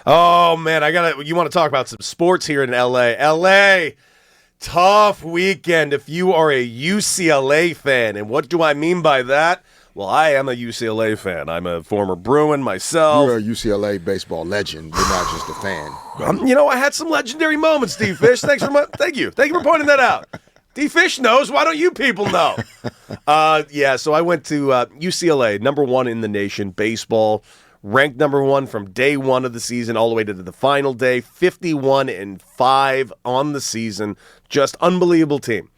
Oh, man, you want to talk about some sports here in L.A. L.A., tough weekend if you are a UCLA fan. And what do I mean by that? Well, I am a UCLA fan. I'm a former Bruin myself. You're a UCLA baseball legend. You're not just a fan. I had some legendary moments, D-Fish. Thank you for pointing that out. D-Fish knows. Why don't you people know? So I went to UCLA, number one in the nation, baseball. Ranked number one from day one of the season all the way to the final day, 51-5 on the season. Just unbelievable team.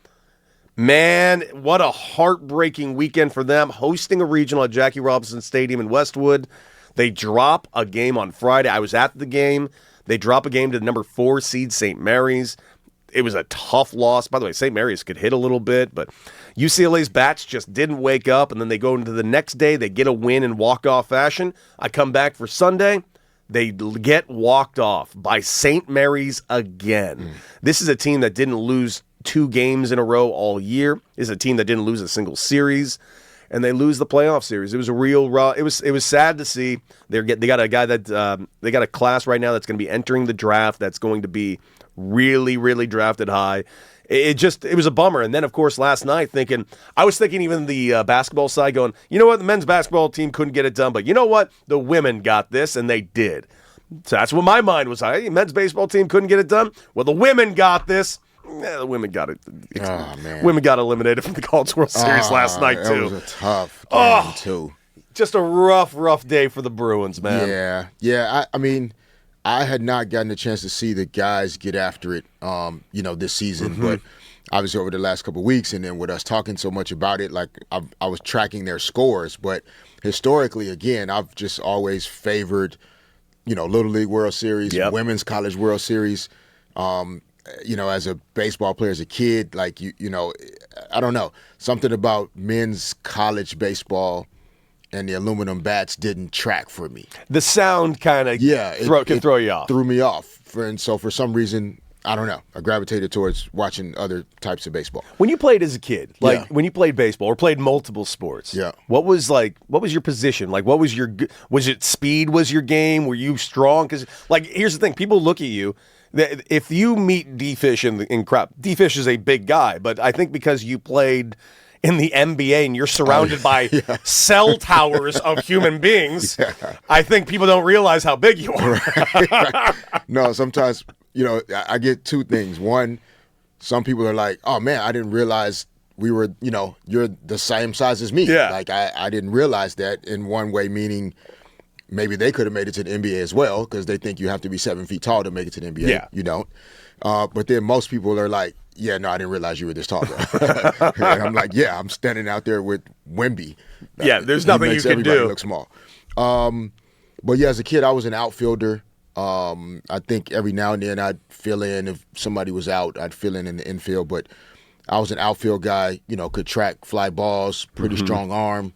Man, what a heartbreaking weekend for them, hosting a regional at Jackie Robinson Stadium in Westwood. They drop a game on Friday. I was at the game. They drop a game to the number 4 seed St. Mary's. It was a tough loss. By the way, St. Mary's could hit a little bit, but UCLA's bats just didn't wake up, and then they go into the next day. They get a win in walk-off fashion. I come back for Sunday. They get walked off by St. Mary's again. This is a team that didn't lose 2 games in a row all year. This is a team that didn't lose a single series, and they lose the playoff series. It was a real raw. It was sad to see. They got a guy that they got a class right now that's going to be entering the draft that's going to be really, really drafted high. It was a bummer. And then, of course, last night I was thinking even the basketball side going, you know what, the men's basketball team couldn't get it done, but you know what, the women got this, and they did. So that's what my mind was. Hey, men's baseball team couldn't get it done. Well, the women got this. The women got it. Oh, man. Women got eliminated from the College World Series last night, too. That was a tough game, too. Just a rough day for the Bruins, man. Yeah. I mean, I had not gotten a chance to see the guys get after it, this season. But obviously over the last couple of weeks, and then with us talking so much about it, like I was tracking their scores. But historically, again, I've just always favored, Little League World Series, Women's College World Series. As a baseball player, as a kid, like I don't know, something about men's college baseball and the aluminum bats didn't track for me. The sound kind of can throw you off. Threw me off. And so for some reason, I don't know, I gravitated towards watching other types of baseball. When you played as a kid, when you played baseball or played multiple sports, what was your position? Like, was it speed was your game? Were you strong? Because, here's the thing. People look at you. If you meet D-Fish in crap, D-Fish is a big guy, but I think because you played in the NBA and you're surrounded by cell towers of human beings, I think people don't realize how big you are. Right. No, sometimes, I get 2 things. One, some people are like, oh, man, I didn't realize we were, you're the same size as me. Yeah. Like, I didn't realize that in one way, meaning maybe they could have made it to the NBA as well because they think you have to be 7 feet tall to make it to the NBA. Yeah. You don't. But then most people are like, yeah, no, I didn't realize you were this tall. And I'm like, yeah, I'm standing out there with Wemby. Yeah, there's nothing you can do. Everybody look small. But yeah, as a kid, I was an outfielder. I think every now and then I'd fill in. If somebody was out, I'd fill in the infield. But I was an outfield guy, could track fly balls, pretty strong arm.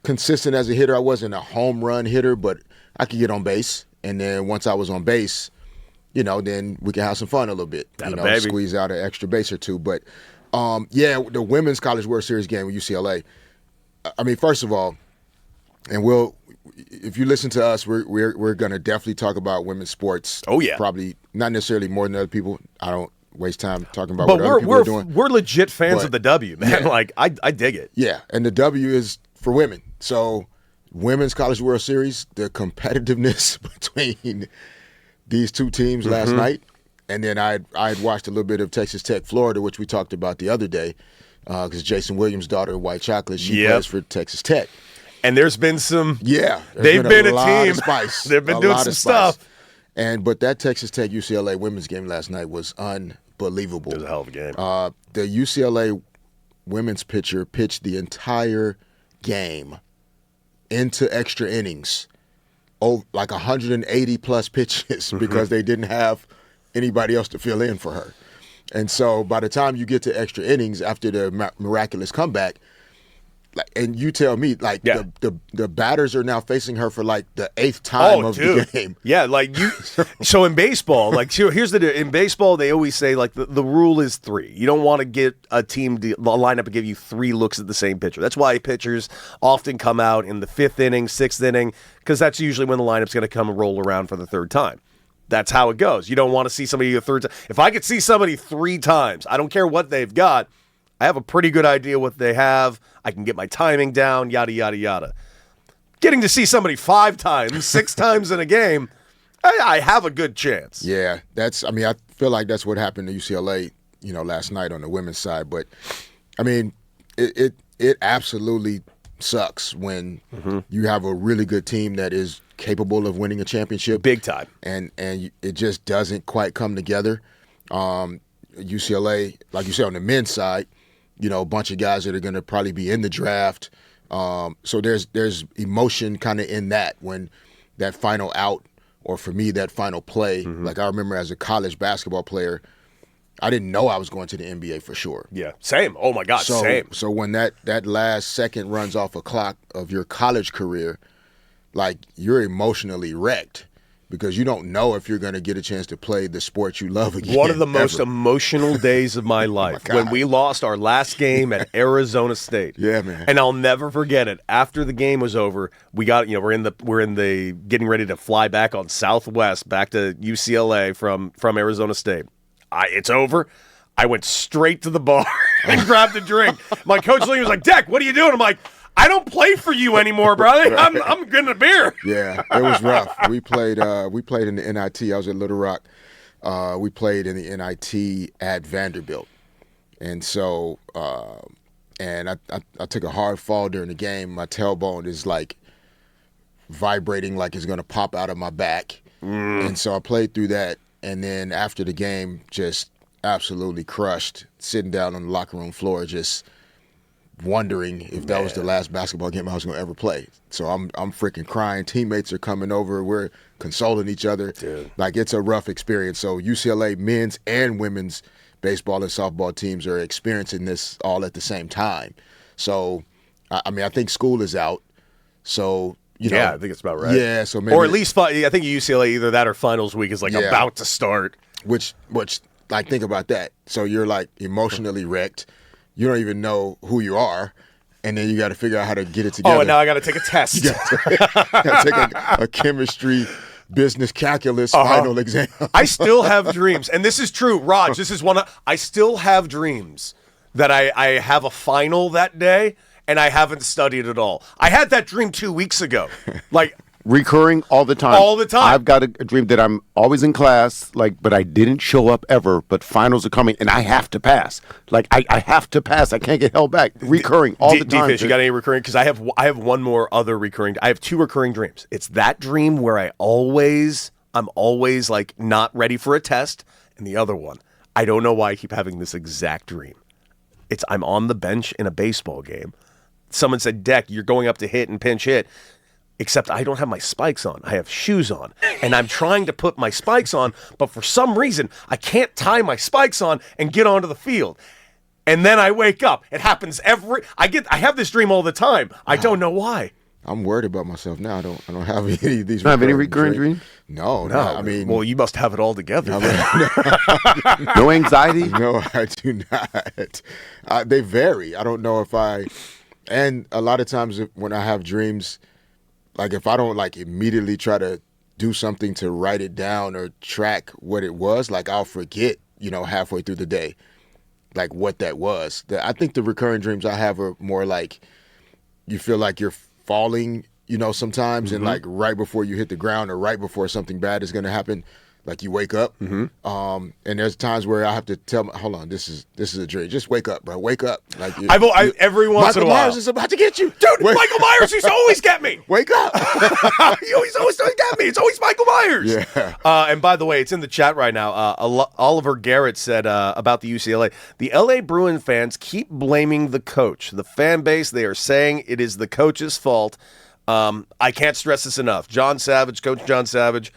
Consistent as a hitter. I wasn't a home run hitter, but I could get on base. And then once I was on base, then we can have some fun a little bit. Squeeze out an extra base or 2. But, the Women's College World Series game with UCLA. I mean, first of all, and if you listen to us, we're going to definitely talk about women's sports. Oh, yeah. Probably not necessarily more than other people. I don't waste time talking about what other people are doing. We're legit fans of the W, man. Yeah. I dig it. Yeah, and the W is for women. So, Women's College World Series, the competitiveness between these 2 teams last night, and then I had watched a little bit of Texas Tech, Florida, which we talked about the other day, because Jason Williams' daughter, White Chocolate, she plays for Texas Tech. And there's been some. Yeah, they've been a lot team. Of spice. They've been doing some stuff. But that Texas Tech UCLA women's game last night was unbelievable. It was a hell of a game. The UCLA women's pitcher pitched the entire game into extra innings. Like 180-plus pitches because they didn't have anybody else to fill in for her. And so by the time you get to extra innings after the miraculous comeback, and you tell me, like, Yeah. the batters are now facing her for like the 8th time of the game. Yeah, like you. So in baseball, like here's in baseball they always say like the rule is 3. You don't want to get a team to line up and give you 3 looks at the same pitcher. That's why pitchers often come out in the 5th inning, 6th inning, because that's usually when the lineup's going to come and roll around for the 3rd time. That's how it goes. You don't want to see somebody a 3rd time. If I could see somebody 3 times, I don't care what they've got. I have a pretty good idea what they have. I can get my timing down, yada, yada, yada. Getting to see somebody 5 times, 6 times in a game, I have a good chance. Yeah, I feel like that's what happened to UCLA, last night on the women's side. But, I mean, it absolutely sucks when you have a really good team that is capable of winning a championship. Big time. And it just doesn't quite come together. UCLA, like you said, on the men's side, a bunch of guys that are going to probably be in the draft. So there's emotion kind of in that when that final out, or for me, that final play. Like I remember as a college basketball player, I didn't know I was going to the NBA for sure. Yeah, same. Oh, my God, same. So when that last second runs off a clock of your college career, like you're emotionally wrecked. Because you don't know if you're going to get a chance to play the sport you love again. One of the most emotional days of my life when we lost our last game at Arizona State. Yeah, man. And I'll never forget it. After the game was over, we got we're in the getting ready to fly back on Southwest back to UCLA from Arizona State. It's over. I went straight to the bar and grabbed a drink. My coach was like, "Deck, what are you doing?" I'm like, I don't play for you anymore, brother. I'm getting a beer. Yeah, it was rough. We played in the NIT. I was at Little Rock. We played in the NIT at Vanderbilt, and so I took a hard fall during the game. My tailbone is like vibrating like it's gonna pop out of my back, and so I played through that. And then after the game, just absolutely crushed, sitting down on the locker room floor, just wondering if that was the last basketball game I was going to ever play. So I'm freaking crying. Teammates are coming over. We're consoling each other. Dude. Like, it's a rough experience. So UCLA men's and women's baseball and softball teams are experiencing this all at the same time. So, I mean, I think school is out. So, yeah, I think it's about right. Yeah, so maybe, or at least I think UCLA, either that or finals week is like about to start. Which like, think about that. So you're like emotionally wrecked. You don't even know who you are, and then you got to figure out how to get it together. Oh, and now I got to take a test. You got to take a chemistry, business, calculus final exam. I still have dreams, and this is true, Raj. This is I still have dreams that I have a final that day, and I haven't studied at all. I had that dream 2 weeks ago, like. Recurring all the time. All the time. I've got a dream that I'm always in class, but I didn't show up ever, but finals are coming, and I have to pass. Like, I have to pass. I can't get held back. Recurring all the time. D-Fish, you got any recurring? Because I have one more other recurring. I have 2 recurring dreams. It's that dream where I'm always like not ready for a test, and the other one, I don't know why I keep having this exact dream. I'm on the bench in a baseball game. Someone said, "Deck, you're going up to hit and pinch hit." Except I don't have my spikes on. I have shoes on. And I'm trying to put my spikes on, but for some reason, I can't tie my spikes on and get onto the field. And then I wake up. It happens I have this dream all the time. I don't know why. I'm worried about myself now. I don't have any of these. You don't have any recurring dreams? No. I mean, well, you must have it all together. No anxiety? No, I do not. They vary. I don't know and a lot of times when I have dreams, like, if I don't, like, immediately try to do something to write it down or track what it was, like, I'll forget, halfway through the day, like, what that was. I think the recurring dreams I have are more like you feel like you're falling, sometimes, and, like, right before you hit the ground or right before something bad is going to happen, like, you wake up. And there's times where I have to tell hold on, this is a dream. Just wake up, bro. Wake up. Like, every once in a while. Michael Myers is about to get you. Dude, Michael Myers used to always get me. Wake up. He always get me. It's always Michael Myers. Yeah. And by the way, it's in the chat right now. Oliver Garrett said about the UCLA, the LA Bruin fans keep blaming the coach. The fan base, they are saying it is the coach's fault. I can't stress this enough. Coach John Savage,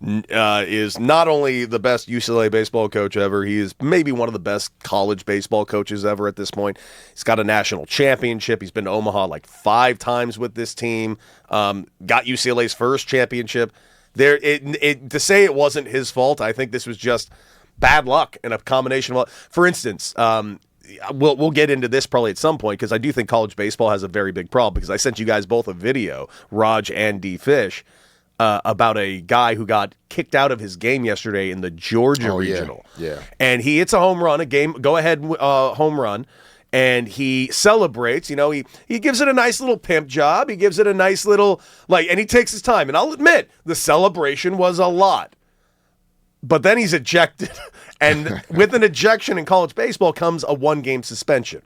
is not only the best UCLA baseball coach ever, he is maybe one of the best college baseball coaches ever at this point. He's got a national championship. He's been to Omaha like 5 times with this team. Got UCLA's first championship. To say it wasn't his fault, I think this was just bad luck and a combination of. For instance, we'll get into this probably at some point because I do think college baseball has a very big problem because I sent you guys both a video, Raj and D. Fish, about a guy who got kicked out of his game yesterday in the Georgia Regional. Yeah. And he hits a home run, a go-ahead home run, and he celebrates. You know, he gives it a nice little pimp job. He gives it a nice little, and he takes his time. And I'll admit, the celebration was a lot. But then he's ejected. And with an ejection in college baseball comes a 1-game suspension.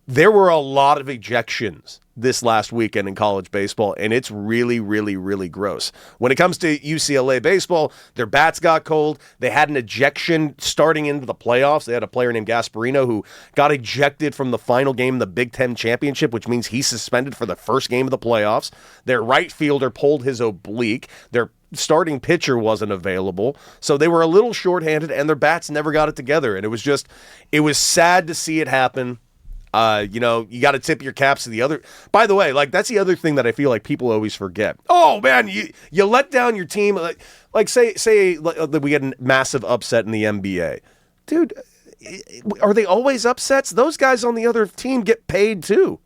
There were a lot of ejections this last weekend in college baseball, and it's really, really, really gross. When it comes to UCLA baseball, their bats got cold. They had an ejection starting into the playoffs. They had a player named Gasparino who got ejected from the final game of the Big Ten championship, which means he's suspended for the first game of the playoffs. Their right fielder pulled his oblique. Their starting pitcher wasn't available, so they were a little shorthanded, and their bats never got it together. And it was sad to see it happen. You got to tip your caps to the other. By the way, that's the other thing that I feel like people always forget. Oh man, you let down your team. Say we get a massive upset in the NBA, dude. Are they always upsets? Those guys on the other team get paid too.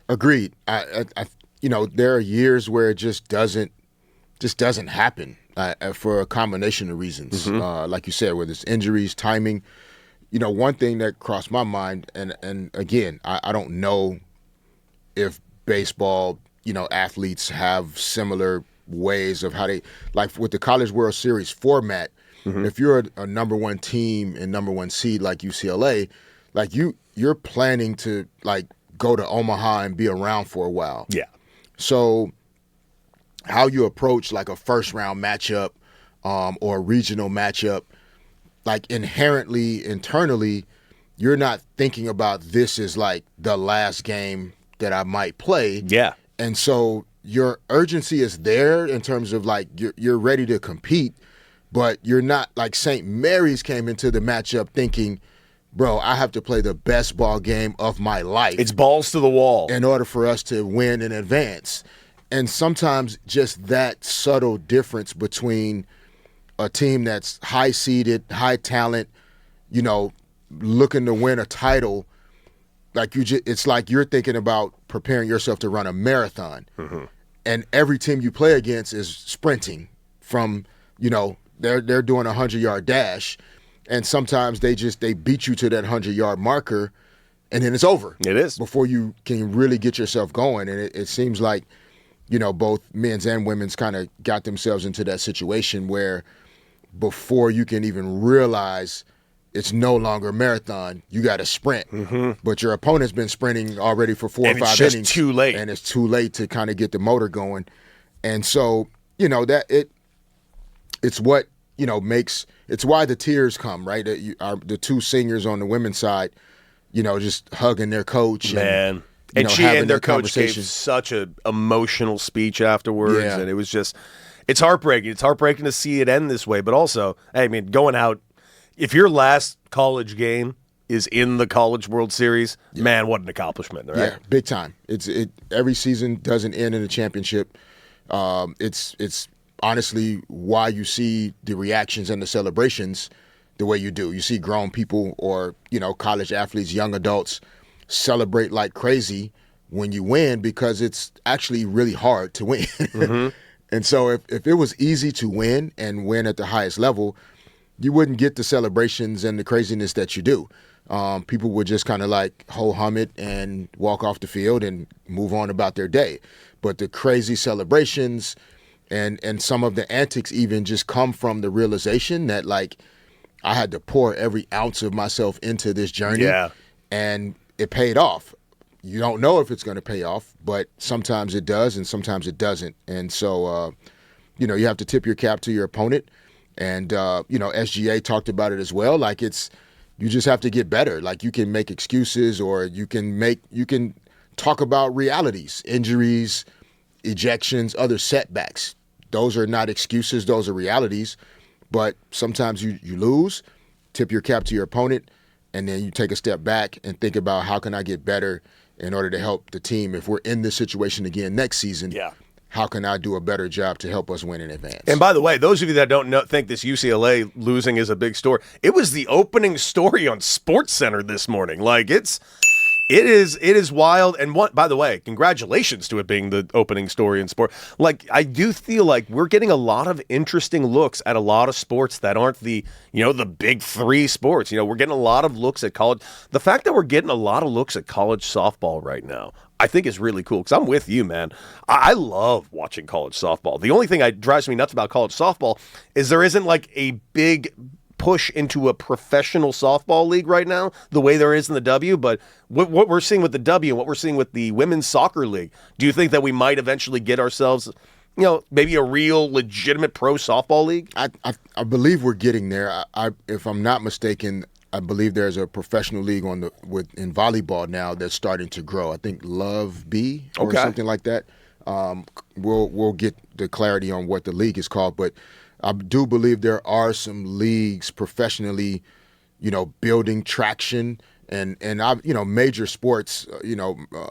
Agreed. I there are years where it just doesn't happen for a combination of reasons. Like you said, whether it's injuries, timing. One thing that crossed my mind, and again, I don't know if baseball, athletes have similar ways of how they, like with the College World Series format, if you're a number 1 team and number 1 seed like UCLA, you're planning to go to Omaha and be around for a while. Yeah. So how you approach a first round matchup or a regional matchup, inherently, internally, you're not thinking about this as the last game that I might play. Yeah. And so your urgency is there in terms of you're ready to compete, but you're not St. Mary's came into the matchup thinking, bro, I have to play the best ball game of my life. It's balls to the wall in order for us to win and advance. And sometimes just that subtle difference between a team that's high-seeded, high talent, looking to win a title, it's like you're thinking about preparing yourself to run a marathon. And every team you play against is sprinting from, they're doing a 100-yard dash, and sometimes they beat you to that 100-yard marker, and then it's over. It is. Before you can really get yourself going. And it seems like, both men's and women's kind of got themselves into that situation where before you can even realize it's no longer a marathon, you got to sprint. But your opponent's been sprinting already for 4 or 5 innings. And it's just too late. And it's too late to kind of get the motor going. And so, it's what, it's why the tears come, right? The 2 seniors on the women's side, just hugging their coach. Man. And she and their coach gave such an emotional speech afterwards. Yeah. And it was just, it's heartbreaking. It's heartbreaking to see it end this way. But also, going out, if your last college game is in the College World Series, man, what an accomplishment, right? Yeah, big time. Every season doesn't end in a championship. It's honestly why you see the reactions and the celebrations the way you do. You see grown people or, college athletes, young adults celebrate like crazy when you win because it's actually really hard to win. And so if it was easy to win and win at the highest level, you wouldn't get the celebrations and the craziness that you do. People would just kind of ho-hum it and walk off the field and move on about their day. But the crazy celebrations and some of the antics even just come from the realization that I had to pour every ounce of myself into this journey. Yeah. And it paid off. You don't know if it's going to pay off, but sometimes it does and sometimes it doesn't. And so, you have to tip your cap to your opponent. And, SGA talked about it as well. You just have to get better. You can make excuses or you can talk about realities, injuries, ejections, other setbacks. those are not excuses; those are realities. But sometimes you lose, tip your cap to your opponent, and then you take a step back and think about how can I get better in order to help the team. If we're in this situation again next season, how can I do a better job to help us win in advance? And by the way, those of you that don't think this UCLA losing is a big story, it was the opening story on SportsCenter this morning. Like it is wild. And by the way, congratulations to it being the opening story in sport. Like, I do feel like we're getting a lot of interesting looks at a lot of sports that aren't the big three sports. We're getting a lot of looks at college. The fact that we're getting a lot of looks at college softball right now, I think is really cool, because I'm with you, man. I love watching college softball. The only thing that drives me nuts about college softball is there isn't like a big push into a professional softball league right now the way there is in the W. But what we're seeing with the W and what we're seeing with the women's soccer league, do you think that we might eventually get ourselves, maybe a real legitimate pro softball league? I believe we're getting there. If I'm not mistaken, I believe there's a professional league in volleyball now that's starting to grow. I think Love B or something like that. We'll get the clarity on what the league is called, but I do believe there are some leagues professionally, building traction, and major sports,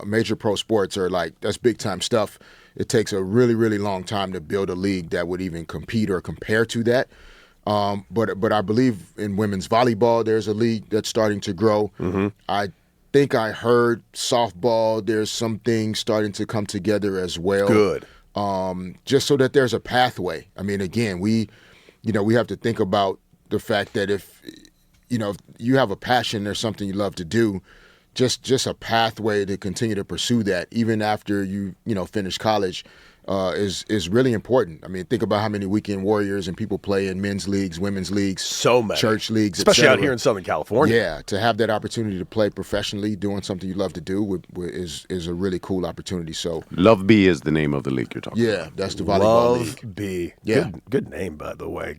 major pro sports are like, that's big time stuff. It takes a really, really long time to build a league that would even compete or compare to that. But I believe in women's volleyball, there's a league that's starting to grow. Mm-hmm. I think I heard softball, there's some things starting to come together as well. Good. Just so that there's a pathway. I mean, again, we have to think about the fact that if you have a passion or something you love to do, just a pathway to continue to pursue that, even after you finish college, is really important. I mean, think about how many weekend warriors and people play in men's leagues, women's leagues, so many church leagues, especially out here in Southern California. Yeah, to have that opportunity to play professionally, doing something you love to do, is a really cool opportunity. So, Love B is the name of the league you're talking about. Yeah, that's the volleyball league. Love B. Yeah, good name, by the way.